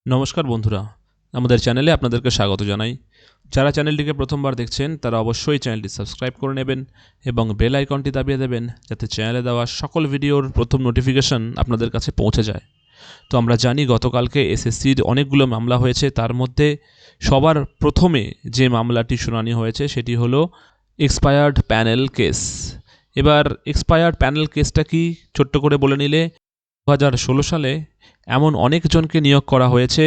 নমস্কার বন্ধুরা, আমাদের চ্যানেলে আপনাদেরকে স্বাগত জানাই। যারা চ্যানেলটিকে প্রথমবার দেখছেন তারা অবশ্যই চ্যানেলটি সাবস্ক্রাইব করে নেবেন এবং বেল আইকনটি দাবিয়ে দেবেন যাতে চ্যানেলে দেওয়া সকল ভিডিওর প্রথম নোটিফিকেশন আপনাদের কাছে পৌঁছে যায়। তো আমরা জানি গতকালকে এসএসসির অনেকগুলো মামলা হয়েছে, তার মধ্যে সবার প্রথমে যে মামলাটি শুনানি হয়েছে সেটি হলো এক্সপায়ার্ড প্যানেল কেস। এবার এক্সপায়ার্ড প্যানেল কেসটা কি ছোট্ট করে বলে নিলে, 2016 সালে এমন অনেকজনকে নিয়োগ করা হয়েছে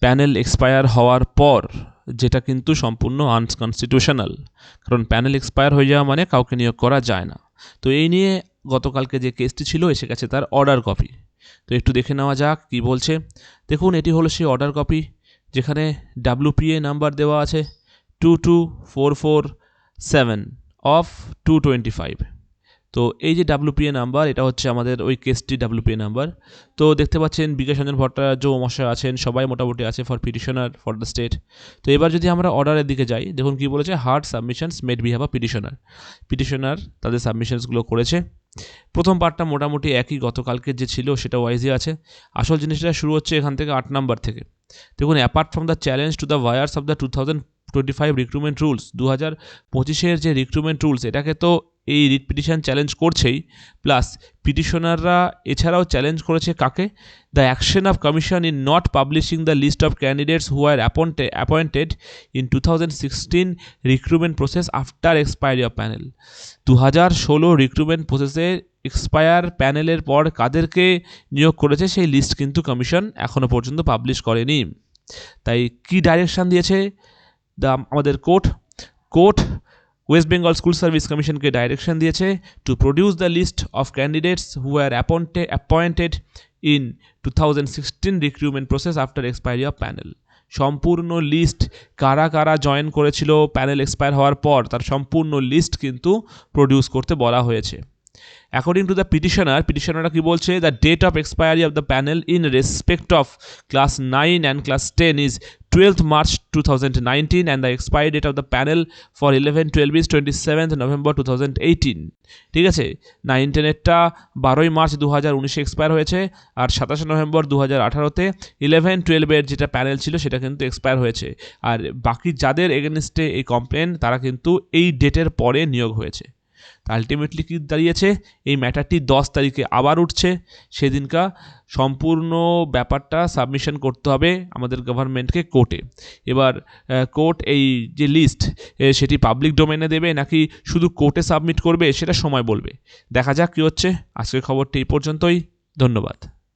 প্যানেল এক্সপায়ার হওয়ার পর, যেটা কিন্তু সম্পূর্ণ আনকনস্টিটিউশনাল। কারণ প্যানেল এক্সপায়ার হয়ে যাওয়া মানে কাউকে নিয়োগ করা যায় না। তো এই নিয়ে গতকালকে যে কেসটি ছিল এসে গেছে তার অর্ডার কপি। তো একটু দেখে নেওয়া যাক কি বলছে। দেখুন, এটি হলো সেই অর্ডার কপি যেখানে WPA নাম্বার দেওয়া আছে 22447 অফ 225। তো এই যে WPA নাম্বার, এটা হচ্ছে আমাদের ওই কেসটি WPA নাম্বার। তো দেখতে পাচ্ছেন বিকাশ রঞ্জন ভট্টাচার্য মহাশয় আছেন, সবাই মোটামুটি আছে for petitioner for the state. তো এবার যদি আমরা অর্ডারের দিকে যাই, দেখুন কি বলেছে, হার্ড সাবমিশনস মেড বিহাভ আ পিটিশনার তাদের সাবমিশনসগুলো করেছে। প্রথম পার্টটা মোটামুটি একই, গতকালকে যে ছিল সেটা ওয়াইজই আছে। আসল জিনিসটা শুরু হচ্ছে এখান থেকে 8 নাম্বার থেকে। দেখুন, apart from the challenge to the vires of the 2025 recruitment rules, 2025-এর যে রিক্রুটমেন্ট রুলস, এটাকে তো এই রিট পিটিশন চ্যালেঞ্জ করছেই, প্লাস পিটিশনাররা এছাড়াও চ্যালেঞ্জ করেছে কাকে, the action of commission in not publishing the list of candidates who are appointed in 2016 recruitment process after expiry of panel. 2016 recruitment প্রসেসে এক্সপায়ার প্যানেলের পর কাদেরকে নিয়োগ করেছে সেই লিস্ট কিন্তু কমিশন এখনও পর্যন্ত পাবলিশ করেনি। তাই কি ডাইরেকশান দিয়েছে আমাদের court West Bengal school service কমিশনকে ডাইরেকশন দিয়েছে to produce the list of candidates who are appointed in 2016 recruitment process after expiry of panel. সম্পূর্ণ লিস্ট, কারা কারা জয়েন করেছিল প্যানেল এক্সপায়ার হওয়ার পর তার সম্পূর্ণ লিস্ট কিন্তু প্রডিউস করতে বলা হয়েছে। According to the petitioner কি বলছে, the date of expiry of the panel in respect of class 9 and class 10 is 12th March 2019 and the expiry date of the panel for 11-12 is 27th November 2018। ঠিক আছে, 9-10-এরটা 12ই March 2019 expire হয়েছে, আর 27 November 2018-তে 11-12-এর যেটা panel ছিল সেটা কিন্তু expire হয়েছে। আর বাকি যাদের এগেনস্টে এই কমপ্লেন তারা কিন্তু এই ডেটের পরে নিয়োগ হয়েছে। আলটিমেটলি কি দাঁড়িয়েছে, এই ম্যাটারটি 10 তারিখে আবার উঠছে। সেদিনকা সম্পূর্ণ ব্যাপারটা সাবমিশন করতে হবে আমাদের গভর্নমেন্টকে কোর্টে। এবার কোর্ট এই যে লিস্ট সেটি পাবলিক ডোমেনে দেবে নাকি শুধু কোর্টে সাবমিট করবে সেটা সময় বলবে। দেখা যাক কী হচ্ছে। আজকের খবরটি এই পর্যন্তই। ধন্যবাদ।